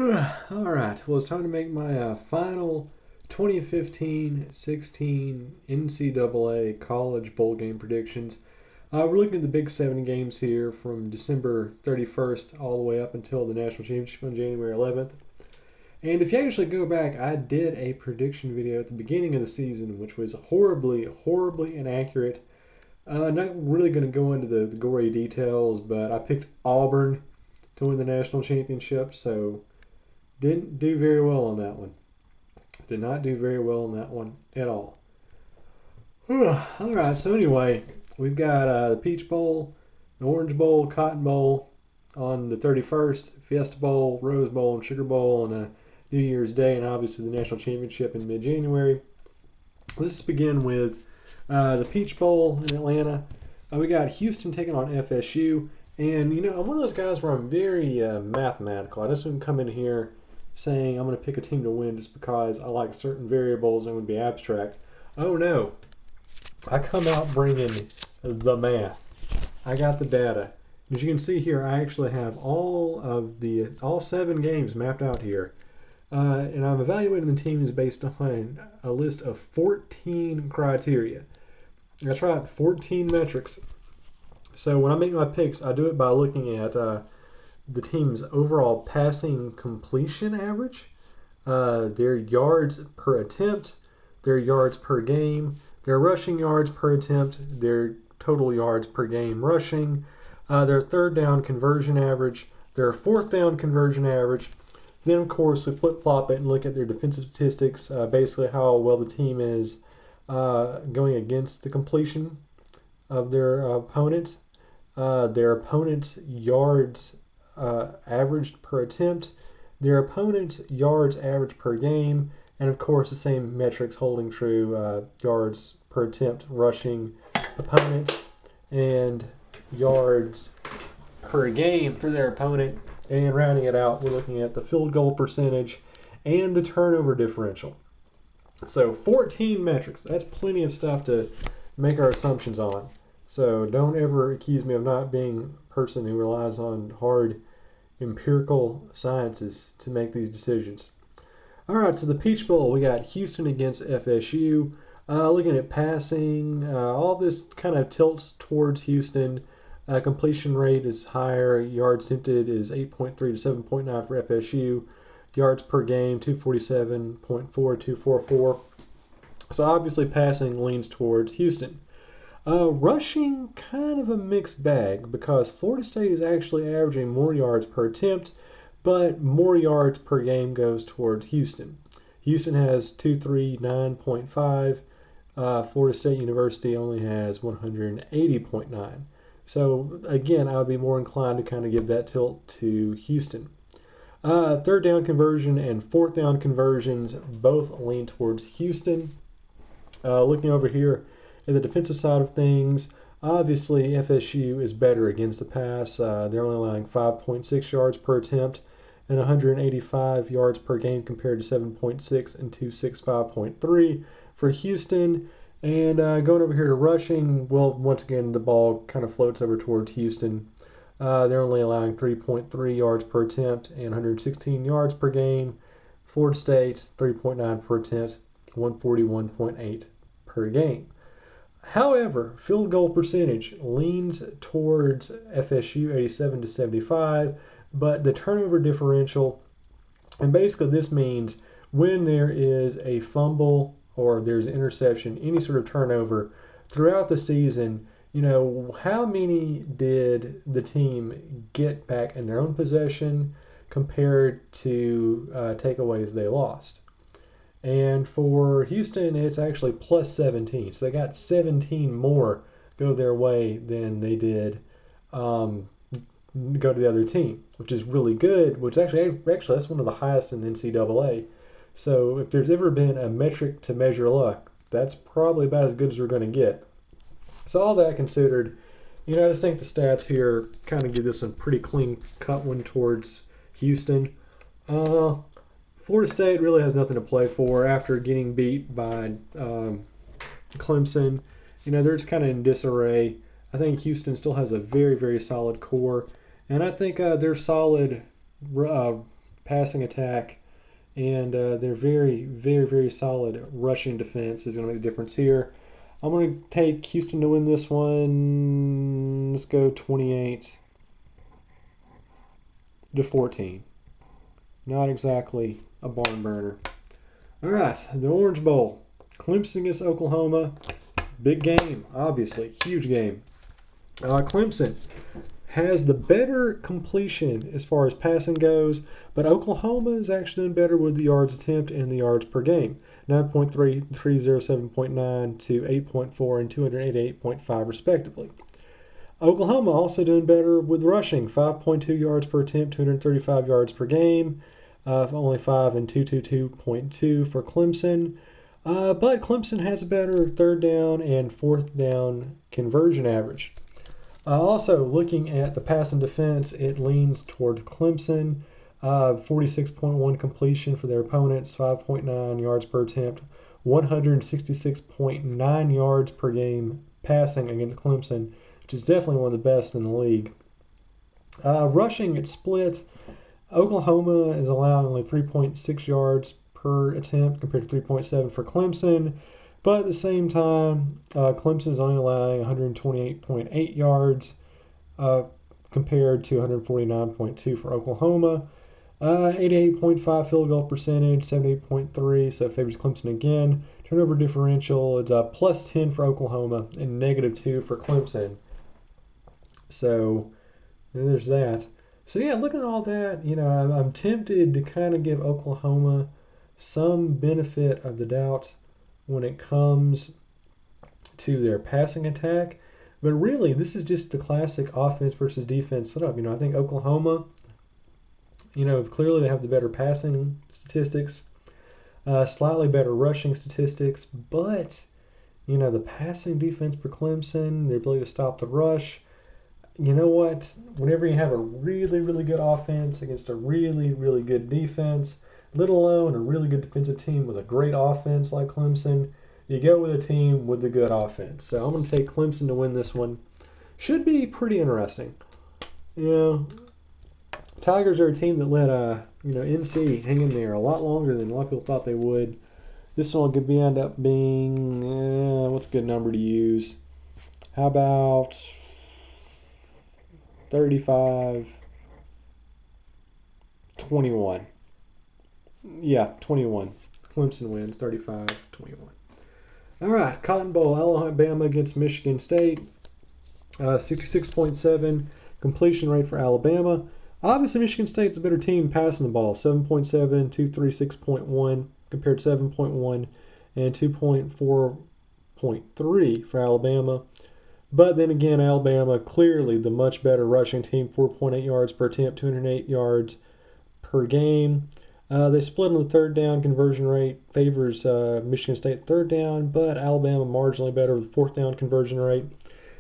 All right. Well, it's time to make my final 2015-16 NCAA college bowl game predictions. We're looking at the Big Seven games here from December 31st all the way up until the national championship on January 11th. And if you actually go back, I did a prediction video at the beginning of the season, which was horribly, horribly inaccurate. Not really going to go into the gory details, but I picked Auburn to win the national championship, so didn't do very well on that one. Did not do very well on that one at all. All right, so anyway, we've got the Peach Bowl, the Orange Bowl, Cotton Bowl on the 31st, Fiesta Bowl, Rose Bowl, and Sugar Bowl on New Year's Day, and obviously the national championship in mid-January. Let's begin with the Peach Bowl in Atlanta. We got Houston taking on FSU. And, I'm one of those guys where I'm very mathematical. I just wouldn't come in here saying I'm going to pick a team to win just because I like certain variables and would be abstract. Oh, no. I come out bringing the math. I got the data. As you can see here, I actually have all 7 games mapped out here. And I'm evaluating the teams based on a list of 14 criteria. That's right, 14 metrics. So when I make my picks, I do it by looking at the team's overall passing completion average, their yards per attempt, their yards per game, their rushing yards per attempt, their total yards per game rushing, their third down conversion average, their fourth down conversion average. Then, of course, we flip-flop it and look at their defensive statistics, basically how well the team is going against the completion of their opponent, their opponent's yards averaged per attempt, their opponent's yards averaged per game, and of course the same metrics holding true, yards per attempt rushing opponent and yards per game for their opponent. And rounding it out, we're looking at the field goal percentage and the turnover differential. So 14 metrics, that's plenty of stuff to make our assumptions on. So don't ever accuse me of not being a person who relies on hard empirical sciences to make these decisions. All right, so the Peach Bowl, we got Houston against FSU. Looking at passing, all this kind of tilts towards Houston. Completion rate is higher. Yards attempted is 8.3 to 7.9 for FSU. Yards per game, 247.4, 244. So obviously passing leans towards Houston. Rushing, kind of a mixed bag because Florida State is actually averaging more yards per attempt, but more yards per game goes towards Houston. Houston has 239.5. Florida State University only has 180.9. So again, I would be more inclined to kind of give that tilt to Houston. Third down conversion and fourth down conversions both lean towards Houston. Looking over here at the defensive side of things, obviously FSU is better against the pass. They're only allowing 5.6 yards per attempt and 185 yards per game compared to 7.6 and 265.3 for Houston. And going over here to rushing, well, once again, the ball kind of floats over towards Houston. They're only allowing 3.3 yards per attempt and 116 yards per game. Florida State, 3.9 per attempt, 141.8 per game. However, field goal percentage leans towards FSU, 87 to 75, but the turnover differential, and basically this means when there is a fumble or there's an interception, any sort of turnover throughout the season, how many did the team get back in their own possession compared to takeaways they lost? And for Houston, it's actually plus 17. So they got 17 more go their way than they did go to the other team, which is really good, which actually that's one of the highest in the NCAA. So if there's ever been a metric to measure luck, that's probably about as good as we're going to get. So all that considered, I just think the stats here kind of give this a pretty clean-cut one towards Houston. Florida State really has nothing to play for after getting beat by Clemson. They're just kind of in disarray. I think Houston still has a very, very solid core. And I think their solid passing attack, and their very, very, very solid rushing defense is going to make the difference here. I'm going to take Houston to win this one. Let's go 28-14. Not exactly a barn burner. All right, the Orange Bowl. Clemson against Oklahoma. Big game, obviously. Huge game. Clemson has the better completion as far as passing goes, but Oklahoma is actually doing better with the yards attempt and the yards per game. 9.3, 307.9 to 8.4 and 288.5 respectively. Oklahoma also doing better with rushing, 5.2 yards per attempt, 235 yards per game, only 5 and 222.2 for Clemson. But Clemson has a better third down and fourth down conversion average. Also, looking at the pass and defense, it leans towards Clemson. 46.1 completion for their opponents, 5.9 yards per attempt, 166.9 yards per game passing against Clemson, which is definitely one of the best in the league. Rushing, it's split. Oklahoma is allowing only 3.6 yards per attempt compared to 3.7 for Clemson. But at the same time, Clemson is only allowing 128.8 yards compared to 149.2 for Oklahoma. 88.5 field goal percentage, 78.3, so it favors Clemson again. Turnover differential, it's plus 10 for Oklahoma and negative 2 for Clemson. So there's that. So yeah, looking at all that, I'm tempted to kind of give Oklahoma some benefit of the doubt when it comes to their passing attack. But really, this is just the classic offense versus defense setup. I think Oklahoma, clearly they have the better passing statistics, slightly better rushing statistics, but, the passing defense for Clemson, the ability to stop the rush. You know what? Whenever you have a really, really good offense against a really, really good defense, let alone a really good defensive team with a great offense like Clemson, you go with a team with the good offense. So I'm going to take Clemson to win this one. Should be pretty interesting. Tigers are a team that let NC hang in there a lot longer than a lot of people thought they would. This one could end up being, what's a good number to use? How about 35-21? Yeah, 21. Clemson wins 35-21. All right, Cotton Bowl, Alabama against Michigan State. 66.7 completion rate for Alabama. Obviously, Michigan State's a better team passing the ball. 7.7, 236.1 compared to 7.1 and 2.4.3 for Alabama. But then again, Alabama clearly the much better rushing team. 4.8 yards per attempt, 208 yards per game. They split on the third down conversion rate, favors Michigan State third down, but Alabama marginally better with fourth down conversion rate.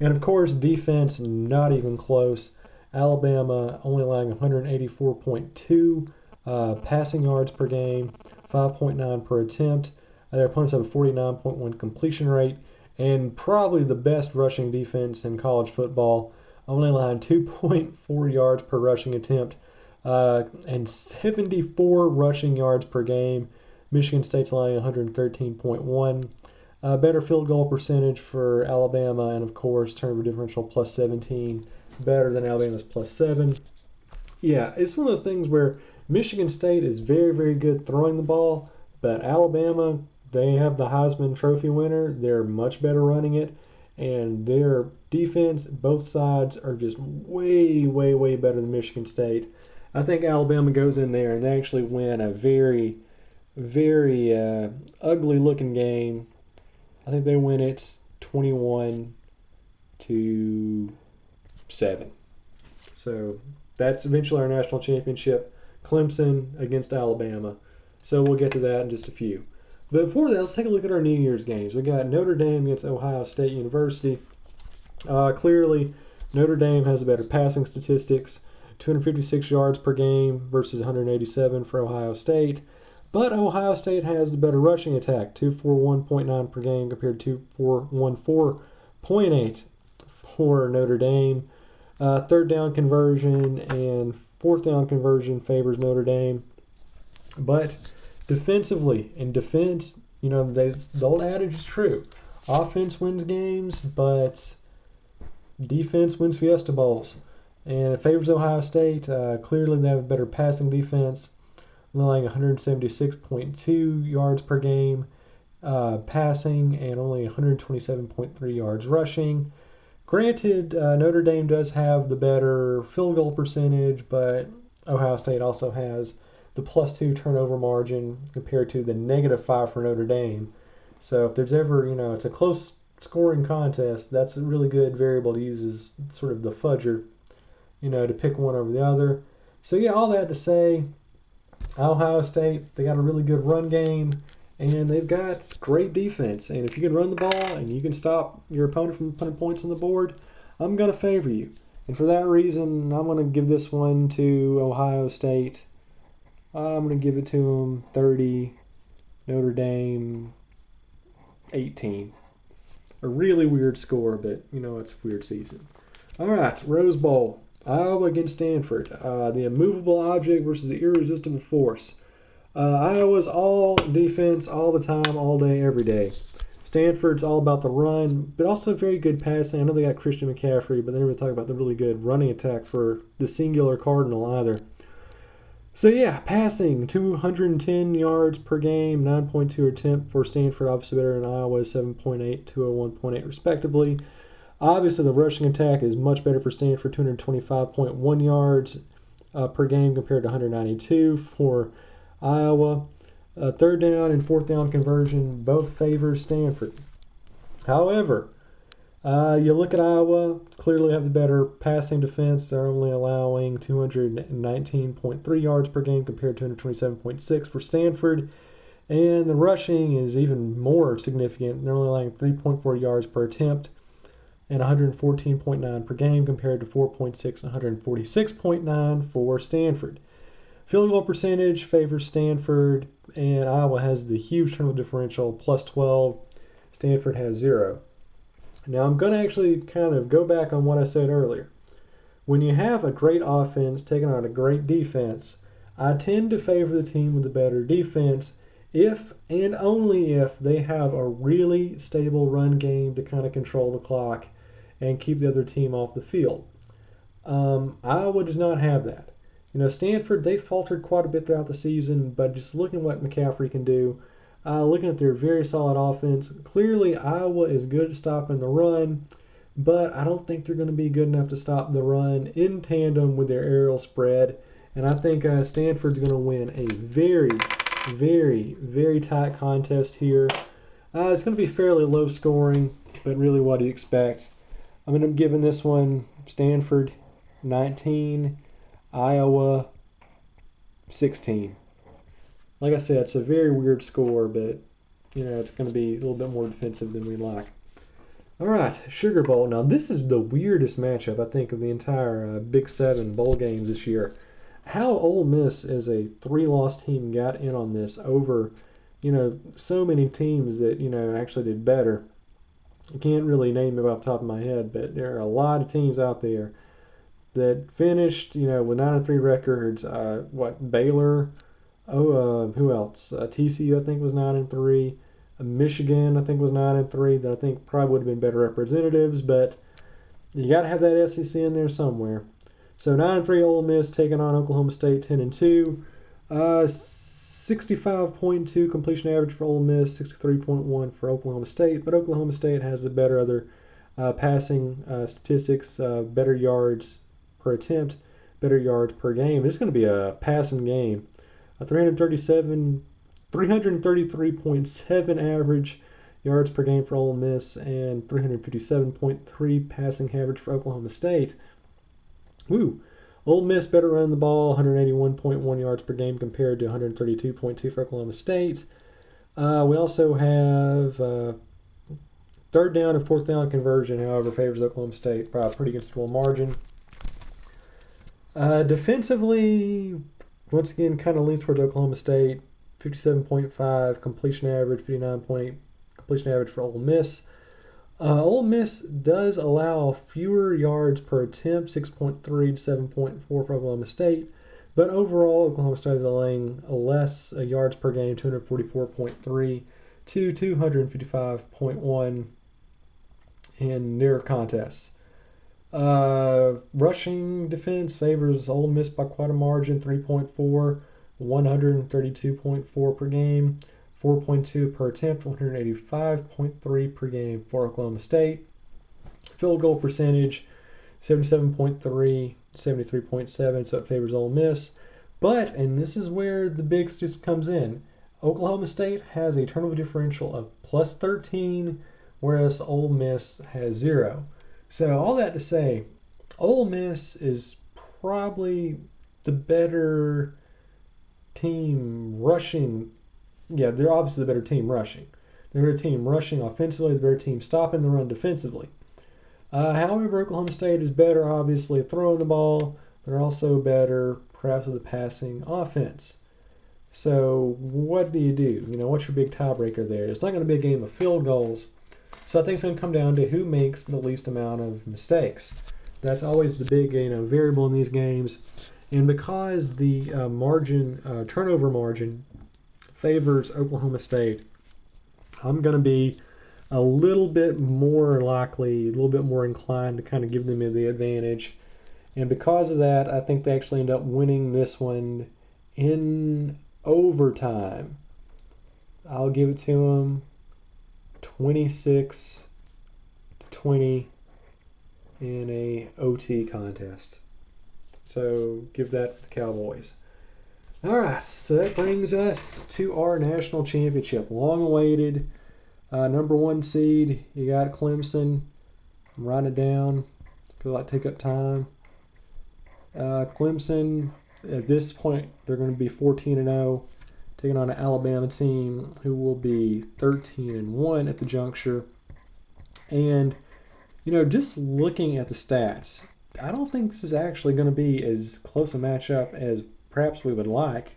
And of course, defense not even close. Alabama only allowing 184.2 passing yards per game, 5.9 per attempt. Their opponents have a 49.1 completion rate, and probably the best rushing defense in college football, only allowing 2.4 yards per rushing attempt. And 74 rushing yards per game. Michigan State's allowing 113.1. Better field goal percentage for Alabama, and of course, turnover differential plus 17. Better than Alabama's plus 7. Yeah, it's one of those things where Michigan State is very, very good throwing the ball, but Alabama, they have the Heisman Trophy winner. They're much better running it, and their defense, both sides, are just way, way, way better than Michigan State. I think Alabama goes in there and they actually win a very, very ugly-looking game. I think they win it 21-7. So that's eventually our national championship. Clemson against Alabama. So we'll get to that in just a few. But before that, let's take a look at our New Year's games. We got Notre Dame against Ohio State University. Clearly, Notre Dame has a better passing statistics. 256 yards per game versus 187 for Ohio State. But Ohio State has the better rushing attack, 241.9 per game compared to 414.8 for Notre Dame. Third down conversion and fourth down conversion favors Notre Dame. But defensively, in defense, the old adage is true. Offense wins games, but defense wins Fiesta Bowls. And it favors Ohio State. Clearly, they have a better passing defense, allowing 176.2 yards per game passing and only 127.3 yards rushing. Granted, Notre Dame does have the better field goal percentage, but Ohio State also has the +2 turnover margin compared to the -5 for Notre Dame. So if there's ever, it's a close scoring contest, that's a really good variable to use as sort of the fudger, to pick one over the other. So yeah, all that to say, Ohio State, they got a really good run game, and they've got great defense. And if you can run the ball and you can stop your opponent from putting points on the board, I'm going to favor you. And for that reason, I'm going to give this one to Ohio State. I'm going to give it to them 30, Notre Dame 18. A really weird score, but, it's a weird season. All right, Rose Bowl. Iowa against Stanford. The immovable object versus the irresistible force. Iowa's all defense all the time, all day, every day. Stanford's all about the run, but also very good passing. I know they got Christian McCaffrey, but they never talk about the really good running attack for the singular Cardinal either. So yeah, passing, 210 yards per game, 9.2 attempt for Stanford, obviously better than Iowa's 7.8, 201.8 respectively. Obviously, the rushing attack is much better for Stanford, 225.1 yards per game compared to 192 for Iowa. Third down and fourth down conversion both favor Stanford. However, you look at Iowa, clearly have the better passing defense. They're only allowing 219.3 yards per game compared to 227.6 for Stanford. And the rushing is even more significant. They're only allowing 3.4 yards per attempt and 114.9 per game compared to 4.6 and 146.9 for Stanford. Field goal percentage favors Stanford, and Iowa has the huge turnover differential, +12. Stanford has 0. Now I'm going to actually kind of go back on what I said earlier. When you have a great offense taking on a great defense, I tend to favor the team with the better defense if and only if they have a really stable run game to kind of control the clock and keep the other team off the field. Iowa does not have that. Stanford, they faltered quite a bit throughout the season, but just looking at what McCaffrey can do, looking at their very solid offense, clearly Iowa is good at stopping the run, but I don't think they're going to be good enough to stop the run in tandem with their aerial spread. And I think Stanford's going to win a very, very, very tight contest here. It's going to be fairly low scoring, but really what do you expect? I'm going to be giving this one Stanford 19, Iowa 16. Like I said, it's a very weird score, but it's going to be a little bit more defensive than we like. All right, Sugar Bowl. Now this is the weirdest matchup I think of the entire Big 7 bowl games this year. How Ole Miss as a 3-loss team got in on this over, so many teams that actually did better. I can't really name them off the top of my head, but there are a lot of teams out there that finished, with 9-3 records. Baylor? Who else? TCU, I think, was 9-3. Michigan, I think, was 9-3. That I think probably would have been better representatives, but you got to have that SEC in there somewhere. So 9-3 Ole Miss taking on Oklahoma State 10-2. 65.2 completion average for Ole Miss, 63.1 for Oklahoma State. But Oklahoma State has the better other passing statistics, better yards per attempt, better yards per game. It's going to be a passing game. 333.7 average yards per game for Ole Miss and 357.3 passing average for Oklahoma State. Woo! Ole Miss better run the ball, 181.1 yards per game compared to 132.2 for Oklahoma State. We also have third down and fourth down conversion, however, favors Oklahoma State by a pretty considerable margin. Defensively, once again, kind of leans towards Oklahoma State. 57.5 completion average, 59.8 completion average for Ole Miss. Ole Miss does allow fewer yards per attempt, 6.3 to 7.4 for Oklahoma State, But overall, Oklahoma State is allowing less yards per game, 244.3 to 255.1 in their contests. Rushing defense favors Ole Miss by quite a margin, 3.4, 132.4 per game, 4.2 per attempt, 185.3 per game for Oklahoma State. Field goal percentage, 77.3, 73.7, so it favors Ole Miss. But, and this is where the big just comes in, Oklahoma State has a turnover differential of plus 13, whereas Ole Miss has 0. So all that to say, Ole Miss is probably the better team rushing. Yeah, they're obviously the better team rushing. They're the better team rushing offensively, the better team stopping the run defensively. However, Oklahoma State is better, obviously, throwing the ball. They're also better, perhaps, with the passing offense. So what do? What's your big tiebreaker there? It's not going to be a game of field goals. So I think it's going to come down to who makes the least amount of mistakes. That's always the big variable in these games. And because the turnover margin favors Oklahoma State, I'm going to be a little bit more likely, a little bit more inclined to kind of give them the advantage. And because of that, I think they actually end up winning this one in overtime. I'll give it to them 26-20 in a OT contest. So give that to the Cowboys. All right, so that brings us to our national championship. Long awaited. Number 1 seed, you got Clemson. I'm writing it down because I like to take up time. Clemson, at this point, they're going to be 14-0, taking on an Alabama team who will be 13-1 at the juncture. And, just looking at the stats, I don't think this is actually going to be as close a matchup as perhaps we would like.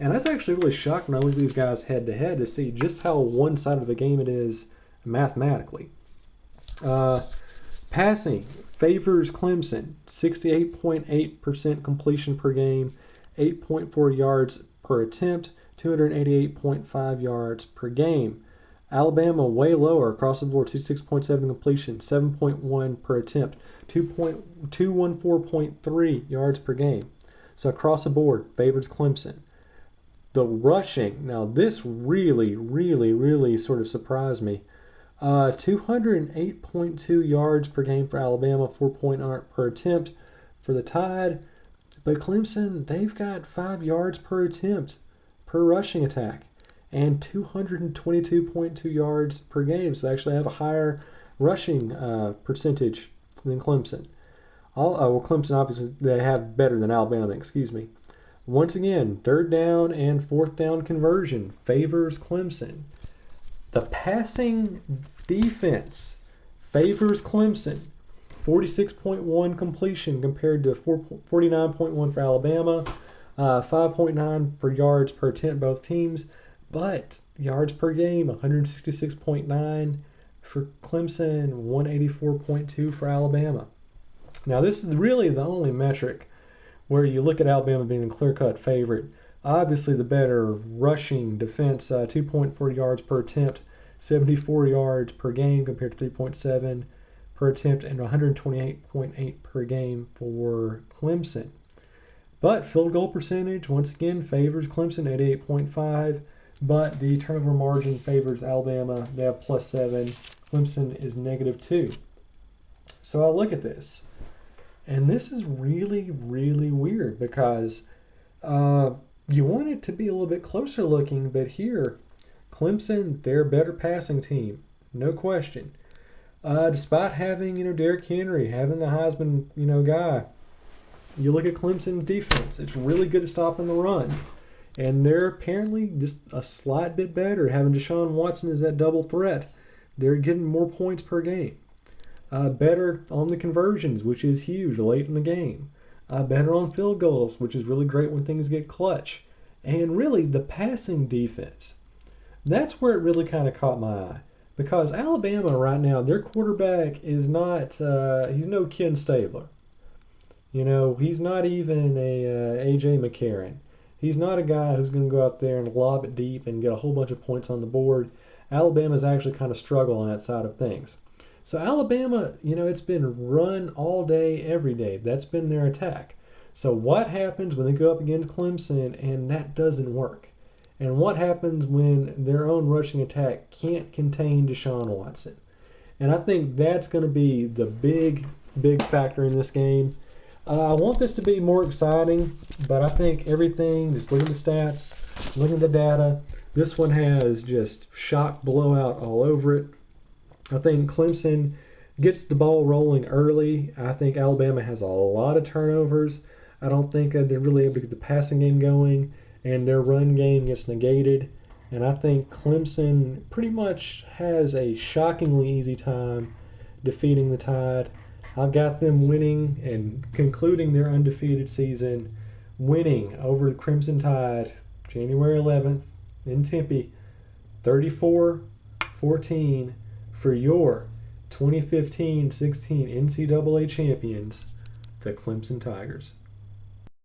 And that's actually really shocked when I look at these guys head-to-head to see just how one-sided of a game it is mathematically. Passing favors Clemson, 68.8% completion per game, 8.4 yards per attempt, 288.5 yards per game. Alabama way lower across the board, 66.7 completion, 7.1 per attempt, 214.3 yards per game. So across the board, favors Clemson. The rushing, now this really, really, really sort of surprised me. 208.2 yards per game for Alabama, 4.8 per attempt for the Tide. But Clemson, they've got 5 yards per attempt per rushing attack and 222.2 yards per game. So they actually have a higher rushing percentage than Clemson. Clemson obviously they have better than Alabama, excuse me. Once again, 3rd down and 4th down conversion favors Clemson. The passing defense favors Clemson. 46.1 completion compared to 49.1 for Alabama. 5.9 for yards per attempt, both teams. But yards per game, 166.9 for Clemson, 184.2 for Alabama. Now, this is really the only metric where you look at Alabama being a clear-cut favorite. Obviously, the better rushing defense, 2.4 yards per attempt, 74 yards per game compared to 3.7 per attempt, and 128.8 per game for Clemson. But field goal percentage, once again, favors Clemson, 88.5, but the turnover margin favors Alabama. They have +7. Clemson is -2. So I look at this. And this is really, really weird because you want it to be a little bit closer looking, but here, Clemson, they're a better passing team, no question. Despite having, Derrick Henry, having the Heisman, guy, you look at Clemson's defense, it's really good at stopping the run. And they're apparently just a slight bit better, having Deshaun Watson as that double threat. They're getting more points per game. Better on the conversions, which is huge late in the game. Better on field goals, which is really great when things get clutch. And really, the passing defense, that's where it really kind of caught my eye. Because Alabama right now, their quarterback is not, he's no Ken Stabler. He's not even a A.J. McCarron. He's not a guy who's going to go out there and lob it deep and get a whole bunch of points on the board. Alabama's actually kind of struggle on that side of things. So Alabama, it's been run all day, every day. That's been their attack. So what happens when they go up against Clemson and that doesn't work? And what happens when their own rushing attack can't contain Deshaun Watson? And I think that's going to be the big, big factor in this game. I want this to be more exciting, but I think everything, just looking at the stats, looking at the data, this one has just shock blowout all over it. I think Clemson gets the ball rolling early. I think Alabama has a lot of turnovers. I don't think they're really able to get the passing game going, and their run game gets negated. And I think Clemson pretty much has a shockingly easy time defeating the Tide. I've got them winning and concluding their undefeated season, winning over the Crimson Tide January 11th in Tempe, 34-14 for your 2015-16 NCAA champions, the Clemson Tigers.